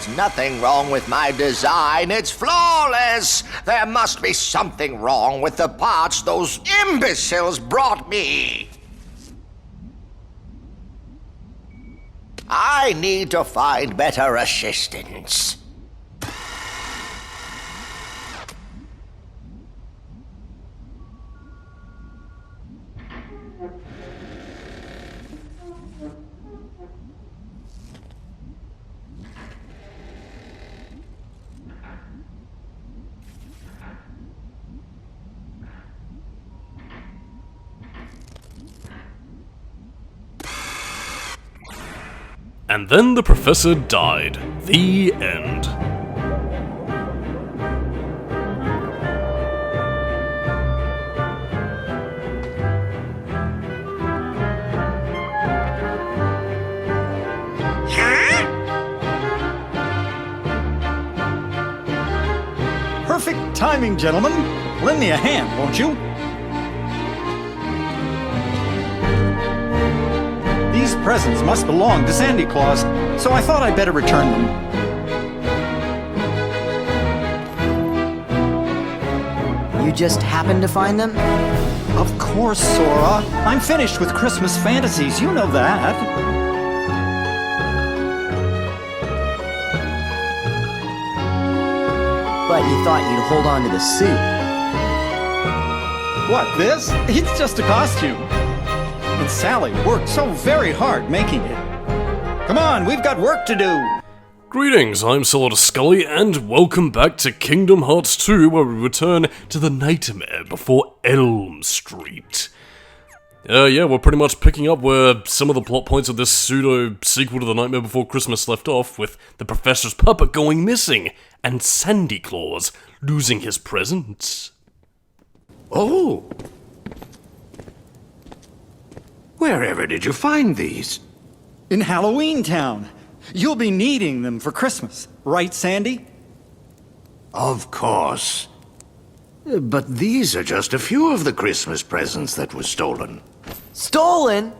There's nothing wrong with my design. It's flawless. There must be something wrong with the parts those imbeciles brought me. I need to find better assistants. And then the professor died. The end. Perfect timing, gentlemen. Lend me a hand, won't you? These presents must belong to Sandy Claus, so I thought I'd better return them. You just happened to find them? Of course, Sora. I'm finished with Christmas fantasies, you know that. But you thought you'd hold on to the suit. What, this? It's just a costume. And Sally worked so very hard making it. Come on, we've got work to do! Greetings, I'm Solidus-Skully, and welcome back to Kingdom Hearts 2, where we return to the Nightmare Before Elm Street. Yeah, we're pretty much picking up where some of the plot points of this pseudo-sequel to The Nightmare Before Christmas left off, with the Professor's puppet going missing, and Sandy Claus losing his presents. Oh! Wherever did you find these? In Halloween Town. You'll be needing them for Christmas, right, Sandy? Of course. But these are just a few of the Christmas presents that were stolen. Stolen?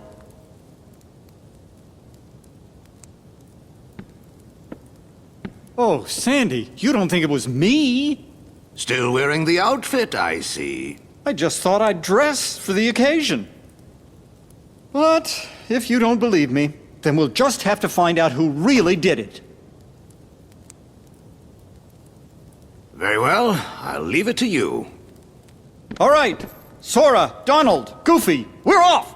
Oh, Sandy, you don't think it was me? Still wearing the outfit, I see. I just thought I'd dress for the occasion. But if you don't believe me, then we'll just have to find out who really did it. Very well, I'll leave it to you. All right, Sora, Donald, Goofy, we're off!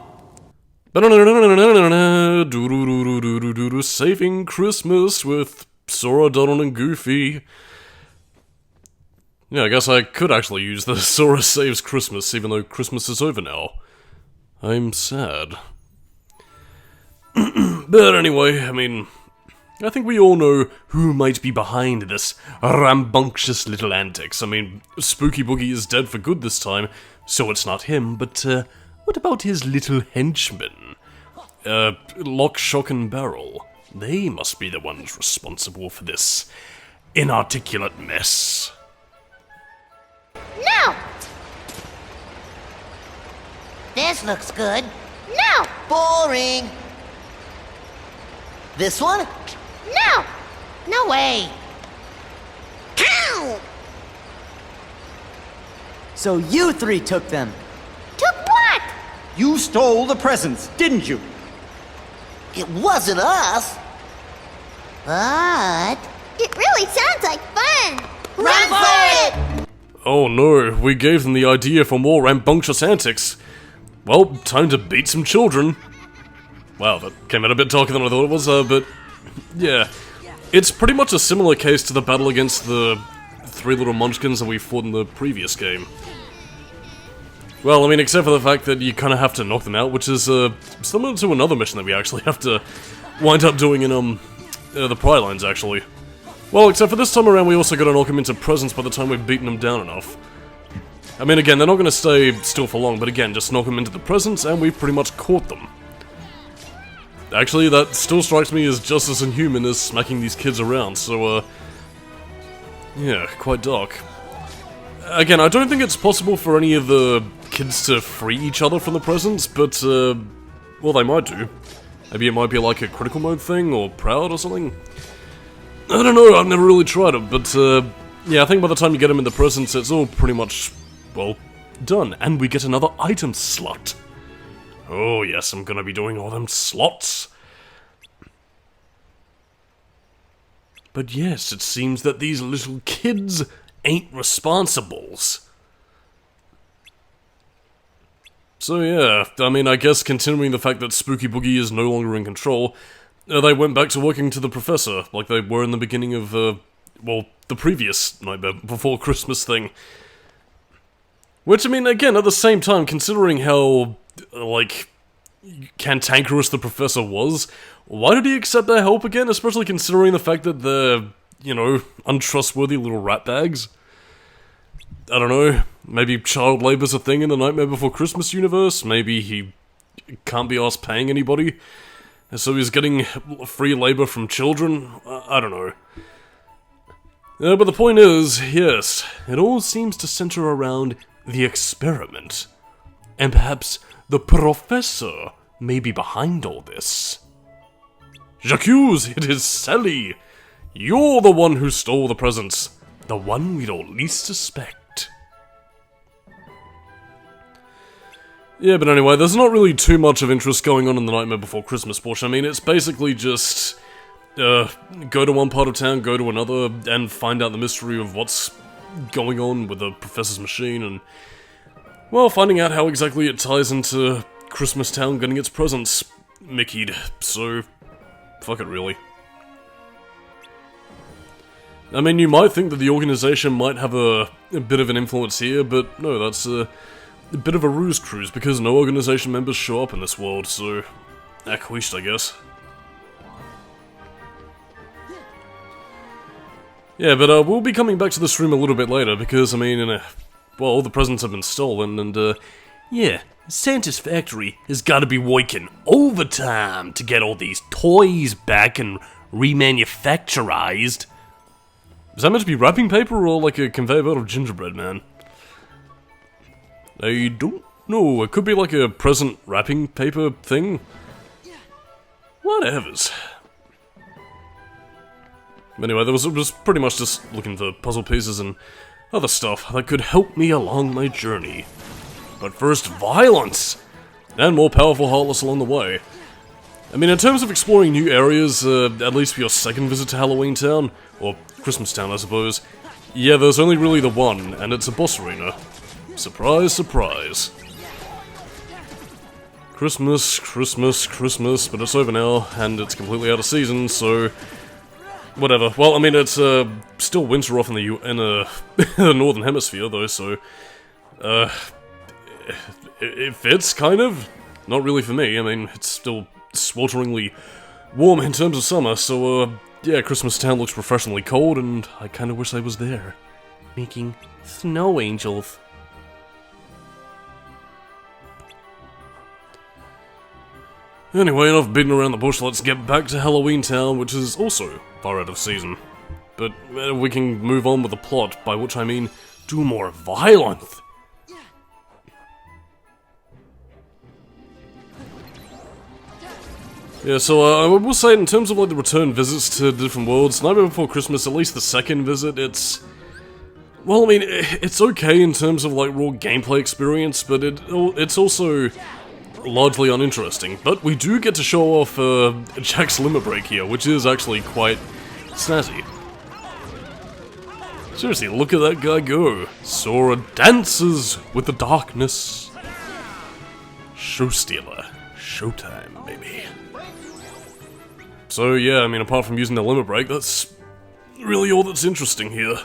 Saving Christmas with Sora, Donald, and Goofy. Yeah, I guess I could actually use the Sora Saves Christmas, even though Christmas is over now. I'm sad. But anyway, I mean, I think we all know who might be behind this rambunctious little antics. I mean, Spooky Boogie is dead for good this time, so it's not him, but what about his little henchmen? Lock, Shock, and Barrel. They must be the ones responsible for this inarticulate mess. No! This looks good. No! Boring! This one? No! No way! Ow! So you three took them. Took what? You stole the presents, didn't you? It wasn't us. But it really sounds like fun! Run for it! Oh no, we gave them the idea for more rambunctious antics. Well, time to beat some children. Wow, that came out a bit darker than I thought it was, but yeah. It's pretty much a similar case to the battle against the three little munchkins that we fought in the previous game. Well, I mean, except for the fact that you kind of have to knock them out, which is similar to another mission that we actually have to wind up doing in the Pry Lines, actually. Well, except for this time around, we also gotta knock them into presents by the time we've beaten them down enough. I mean, again, they're not gonna stay still for long, but again, just knock them into the presents, and we've pretty much caught them. Actually, that still strikes me as just as inhuman as smacking these kids around, so, yeah, quite dark. Again, I don't think it's possible for any of the kids to free each other from the presents, but, well, they might do. Maybe it might be like a critical mode thing, or proud or something. I don't know, I've never really tried it, but, yeah, I think by the time you get them in the presents, it's all pretty much, well, done. And we get another item slot. Oh, yes, I'm gonna be doing all them slots. But yes, it seems that these little kids ain't responsibles. So yeah, I mean, I guess considering the fact that Spooky Boogie is no longer in control, they went back to working to the Professor, like they were in the beginning of, well, the previous Nightmare Before Christmas thing. Which, I mean, again, at the same time, considering how, like, cantankerous the Professor was, why did he accept their help again, especially considering the fact that they're, you know, untrustworthy little ratbags? I don't know, maybe child labor's a thing in the Nightmare Before Christmas universe, maybe he can't be asked paying anybody, and so he's getting free labor from children. I don't know. But the point is, yes, it all seems to center around the experiment. And perhaps the Professor may be behind all this. J'accuse, it is Skelly! You're the one who stole the presents. The one we'd all least suspect. Yeah, but anyway, there's not really too much of interest going on in the Nightmare Before Christmas portion. I mean, it's basically just go to one part of town, go to another, and find out the mystery of what's going on with the Professor's machine, and, well, finding out how exactly it ties into Christmas Town getting its presents Mickey'd, so fuck it, really. I mean, you might think that the organization might have a bit of an influence here, but no, that's a bit of a ruse cruise, because no organization members show up in this world, so acquiesced, I guess. Yeah, but we'll be coming back to this room a little bit later, because, I mean, well, all the presents have been stolen, and, yeah, Santa's factory has gotta be working overtime to get all these toys back and remanufacturized. Is that meant to be wrapping paper, or like a conveyor belt of gingerbread, man? I don't know, it could be like a present wrapping paper thing. Whatevers. Anyway, there was pretty much just looking for puzzle pieces and other stuff that could help me along my journey. But first, violence! And more powerful Heartless along the way. I mean, in terms of exploring new areas, at least for your second visit to Halloween Town, or Christmas Town, I suppose, yeah, there's only really the one, and it's a boss arena. Surprise, surprise. Christmas, Christmas, Christmas, but it's over now, and it's completely out of season, so whatever. Well, I mean, it's still winter off in the the northern hemisphere, though, so it fits, kind of. Not really for me. I mean, it's still swelteringly warm in terms of summer, so yeah, Christmas Town looks professionally cold, and I kind of wish I was there, making snow angels. Anyway, enough beating around the bush, let's get back to Halloween Town, which is also far out of season. But we can move on with the plot, by which I mean do more violence. Yeah, so I will say in terms of like the return visits to different worlds, Nightmare Before Christmas, at least the second visit, it's... well, I mean, it's okay in terms of like raw gameplay experience, but it's also largely uninteresting. But we do get to show off Jack's limit break here, which is actually quite snazzy. Seriously, look at that guy go. Sora dances with the darkness. Show stealer. Showtime, baby. So yeah, I mean, apart from using the limit break, that's really all that's interesting here.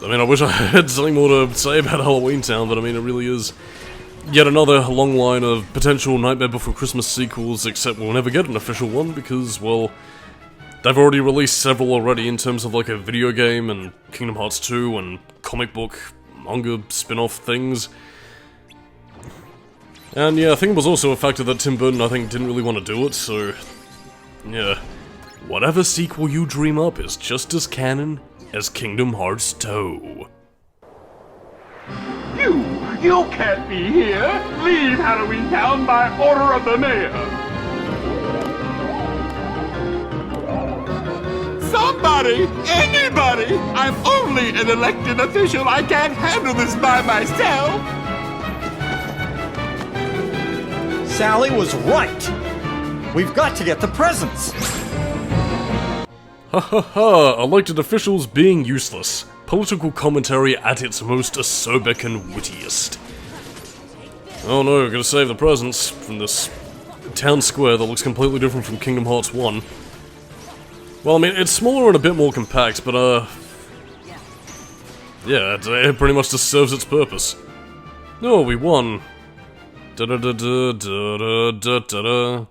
I mean, I wish I had something more to say about Halloween Town, but I mean, it really is yet another long line of potential Nightmare Before Christmas sequels, except we'll never get an official one because, well, they've already released several already in terms of like a video game and Kingdom Hearts 2 and comic book, manga spin-off things. And yeah, I think it was also a factor that Tim Burton, I think, didn't really want to do it, so yeah. Whatever sequel you dream up is just as canon as Kingdom Hearts 2. You can't be here! Leave Halloween Town by order of the mayor! Anybody! Anybody! I'm only an elected official. I can't handle this by myself. Sally was right. We've got to get the presents. Ha ha ha, elected officials being useless. Political commentary at its most acerbic and wittiest. Oh no, gotta save the presents from this town square that looks completely different from Kingdom Hearts 1. Well, I mean, it's smaller and a bit more compact, but yeah, it pretty much just serves its purpose. No, we won. Da-da-da-da-da-da-da-da.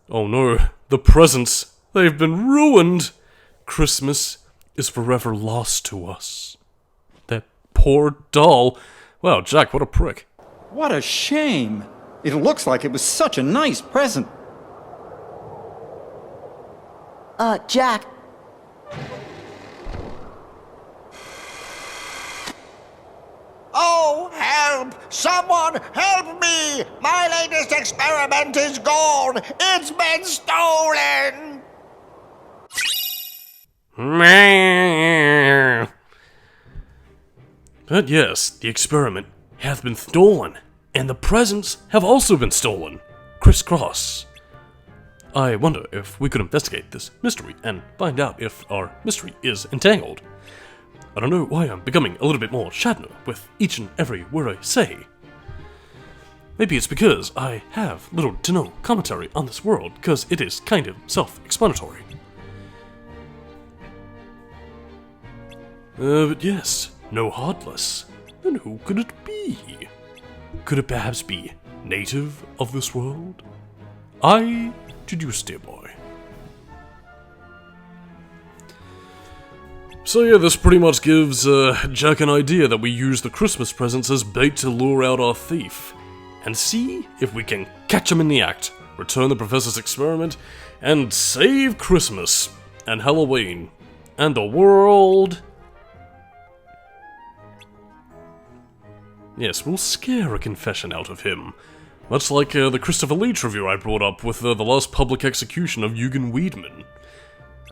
Oh no, the presents, they've been ruined! Christmas is forever lost to us. That poor doll. Wow, Jack, what a prick. What a shame. It looks like it was such a nice present. Jack. Oh, help! Someone help me! My latest experiment is gone! It's been stolen! But yes, the experiment hath been stolen, and the presents have also been stolen. Crisscross. I wonder if we could investigate this mystery and find out if our mystery is entangled. I don't know why I'm becoming a little bit more Shatner with each and every word I say. Maybe it's because I have little to no commentary on this world, because it is kind of self-explanatory. But yes, no Heartless. Then who could it be? Could it perhaps be native of this world? I deduce, dear boy. So yeah, this pretty much gives Jack an idea that we use the Christmas presents as bait to lure out our thief, and see if we can catch him in the act, return the Professor's experiment, and save Christmas, and Halloween, and the world. Yes, we'll scare a confession out of him. Much like the Christopher Lee trivia I brought up with the last public execution of Eugen Weidman.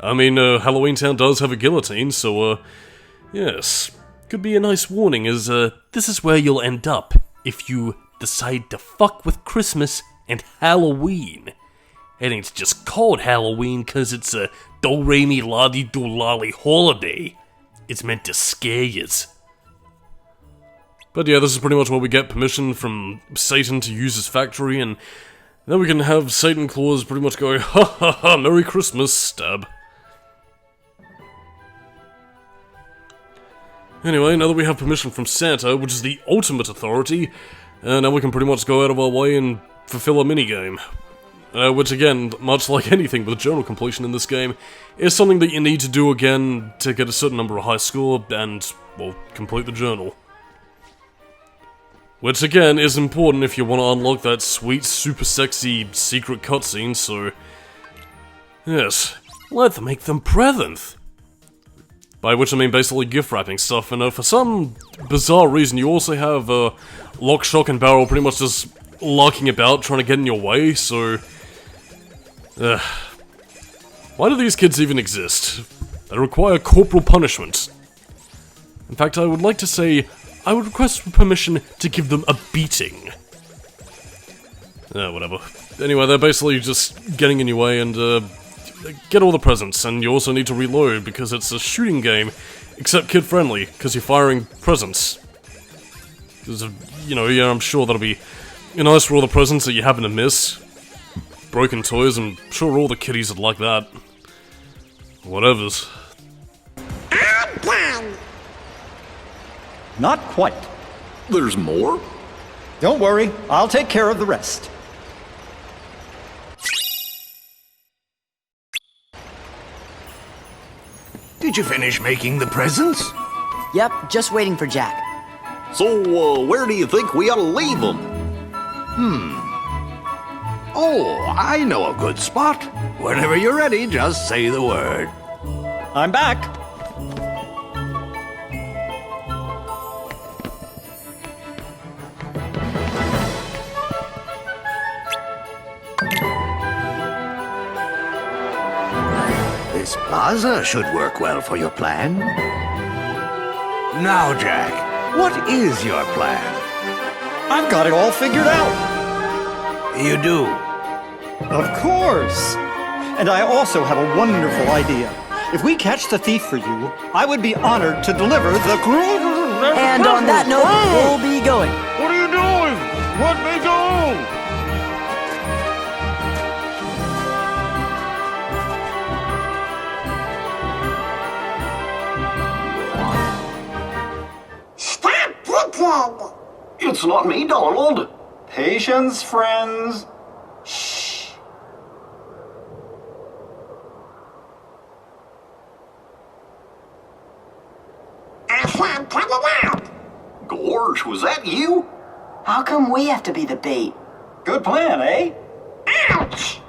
I mean, Halloween Town does have a guillotine, so, yes. Could be a nice warning as, this is where you'll end up if you decide to fuck with Christmas and Halloween. It ain't just called Halloween cause it's a do-re-mi-la-di-do-lolly holiday. It's meant to scare yous. But yeah, this is pretty much where we get permission from Satan to use his factory, and then we can have Satan Claus pretty much go, ha ha ha, Merry Christmas, stab. Anyway, now that we have permission from Santa, which is the ultimate authority, now we can pretty much go out of our way and fulfill a minigame. Which again, much like anything with journal completion in this game, is something that you need to do again to get a certain number of high score and, well, complete the journal. Which again is important if you want to unlock that sweet, super sexy secret cutscene, so... yes, let's make them presents! By which I mean basically gift wrapping stuff, and for some bizarre reason you also have Lock, Shock, and Barrel pretty much just larking about trying to get in your way, so... why do these kids even exist? They require corporal punishment. In fact, I would like to say, I would request for permission to give them a beating. Whatever. Anyway, they're basically just getting in your way and, get all the presents, and you also need to reload because it's a shooting game, except kid-friendly, because you're firing presents. Because, you know, yeah, I'm sure that'll be nice for all the presents that you happen to miss. Broken toys, I'm sure all the kiddies would like that. Whatevers. I'm done. Not quite. There's more? Don't worry, I'll take care of the rest. Did you finish making the presents? Yep, just waiting for Jack. So, where do you think we ought to leave them? Oh, I know a good spot. Whenever you're ready, just say the word. I'm back. This plaza should work well for your plan. Now, Jack, what is your plan? I've got it all figured out. You do? Of course. And I also have a wonderful idea. If we catch the thief for you, I would be honored to deliver the... And on that note, we'll be going. What are you doing? Let me go! Stop thinking! It's not me, Donald. Patience, friends. I said cut it out! Gorge, was that you? How come we have to be the bait? Good plan, eh? Ouch!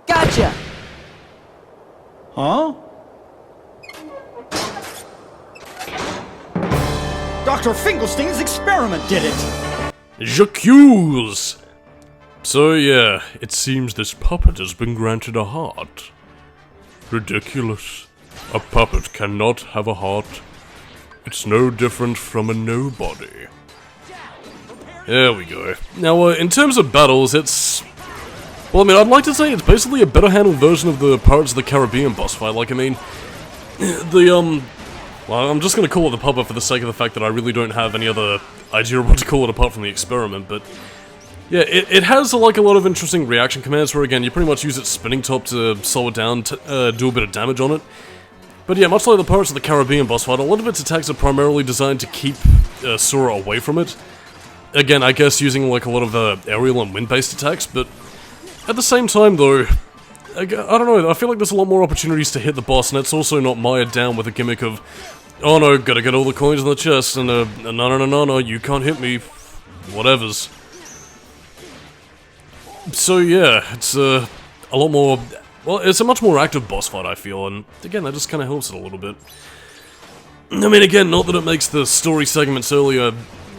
Gotcha! Huh? Dr. Finkelstein's experiment did it! J'accuse! So yeah, it seems this puppet has been granted a heart. Ridiculous. A puppet cannot have a heart. It's no different from a nobody. There we go. Now, in terms of battles, it's... Well, I mean, I'd like to say it's basically a better handled version of the Pirates of the Caribbean boss fight. Like, I mean, well, I'm just gonna call it the puppet for the sake of the fact that I really don't have any other idea of what to call it apart from the experiment, but... Yeah, it has, like, a lot of interesting reaction commands where, again, you pretty much use its spinning top to slow it down, to do a bit of damage on it. But yeah, much like the Pirates of the Caribbean boss fight, a lot of its attacks are primarily designed to keep Sora away from it. Again, I guess using, like, a lot of aerial and wind-based attacks, but... At the same time, though, I don't know, I feel like there's a lot more opportunities to hit the boss, and it's also not mired down with a gimmick of, oh no, gotta get all the coins in the chest, and no, you can't hit me, whatevers. So yeah, it's a lot more, well, it's a much more active boss fight, I feel, and again, that just kind of helps it a little bit. I mean, again, not that it makes the story segments earlier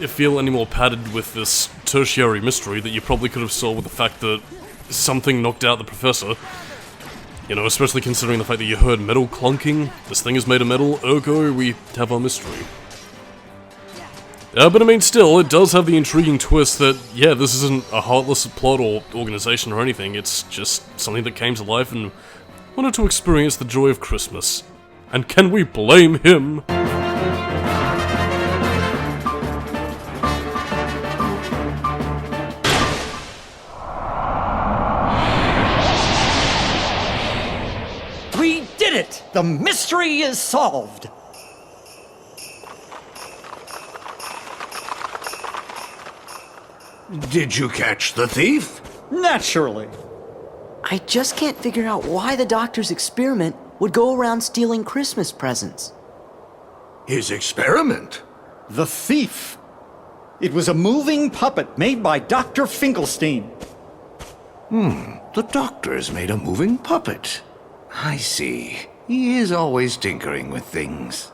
feel any more padded with this tertiary mystery that you probably could have solved with the fact that something knocked out the professor. You know, especially considering the fact that you heard metal clunking, this thing is made of metal, ergo we have our mystery. But I mean, still, it does have the intriguing twist that, yeah, this isn't a heartless plot or organization or anything, it's just something that came to life and wanted to experience the joy of Christmas. And can we blame him? We did it! The mystery is solved! Did you catch the thief? Naturally. I just can't figure out why the doctor's experiment would go around stealing Christmas presents. His experiment? The thief. It was a moving puppet made by Dr. Finkelstein. The doctor's made a moving puppet. I see. He is always tinkering with things.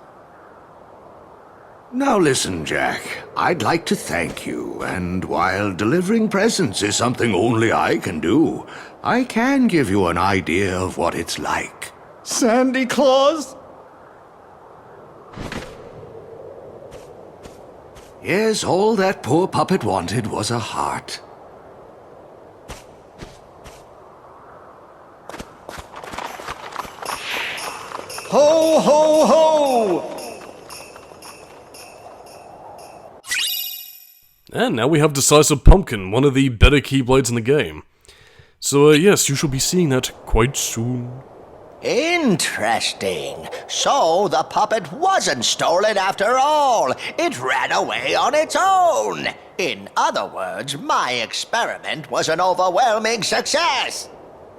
Now listen, Jack. I'd like to thank you, and while delivering presents is something only I can do, I can give you an idea of what it's like. Sandy Claus? Yes, all that poor puppet wanted was a heart. Ho, ho, ho! And now we have Decisive Pumpkin, one of the better Keyblades in the game. So yes, you shall be seeing that quite soon. Interesting. So the puppet wasn't stolen after all. It ran away on its own. In other words, my experiment was an overwhelming success.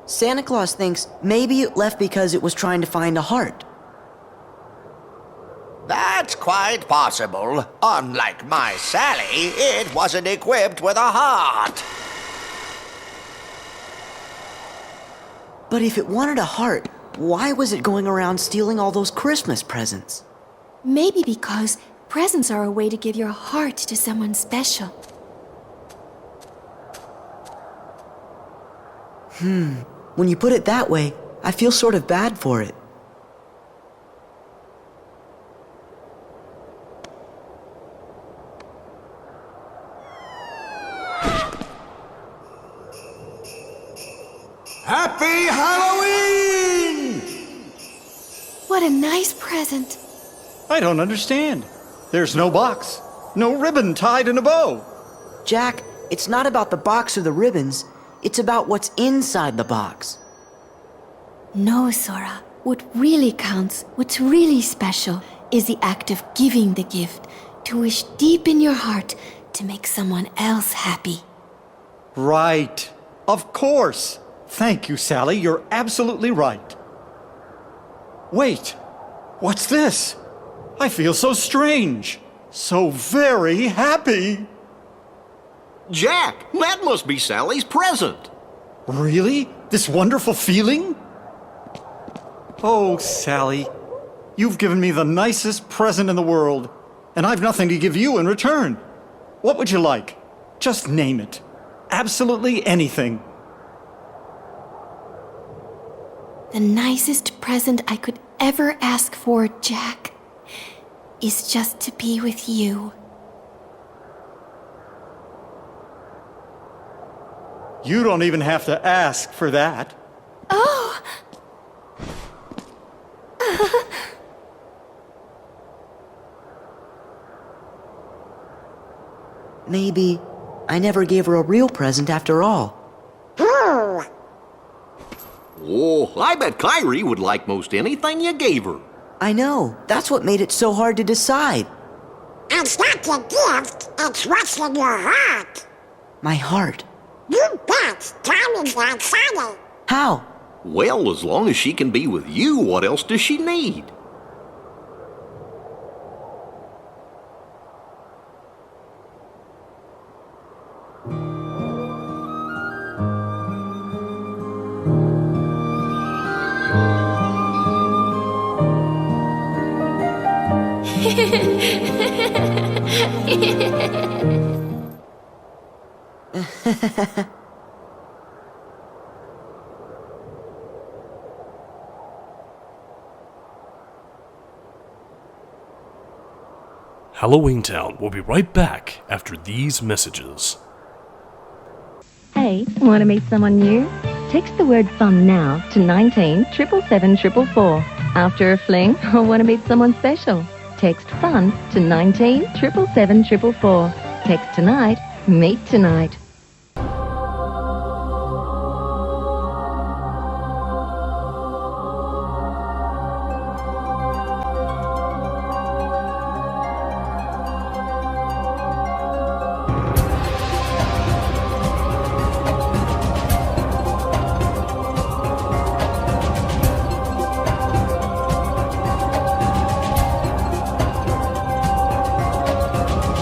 Santa Claus thinks maybe it left because it was trying to find a heart. That's quite possible. Unlike my Sally, it wasn't equipped with a heart. But if it wanted a heart, why was it going around stealing all those Christmas presents? Maybe because presents are a way to give your heart to someone special. When you put it that way, I feel sort of bad for it. Happy Halloween! What a nice present. I don't understand. There's no box, no ribbon tied in a bow. Jack, it's not about the box or the ribbons. It's about what's inside the box. No, Sora. What really counts, what's really special, is the act of giving the gift, to wish deep in your heart to make someone else happy. Right. Of course. Thank you, Sally. You're absolutely right. Wait. What's this? I feel so strange. So very happy. Jack, that must be Sally's present. Really? This wonderful feeling? Oh, Sally. You've given me the nicest present in the world, and I've nothing to give you in return. What would you like? Just name it. Absolutely anything. The nicest present I could ever ask for, Jack, is just to be with you. You don't even have to ask for that. Oh! Maybe I never gave her a real present after all. Oh, I bet Kyrie would like most anything you gave her. I know. That's what made it so hard to decide. It's not your gift, it's what's in your heart. My heart. You bet. Tell me that, Sally. How? Well, as long as she can be with you, what else does she need? Halloween Town will be right back after these messages. Hey, want to meet someone new? Text the word fun now to 19 777 444. After a fling or want to meet someone special? Text fun to 19 777 444. Text tonight, meet tonight.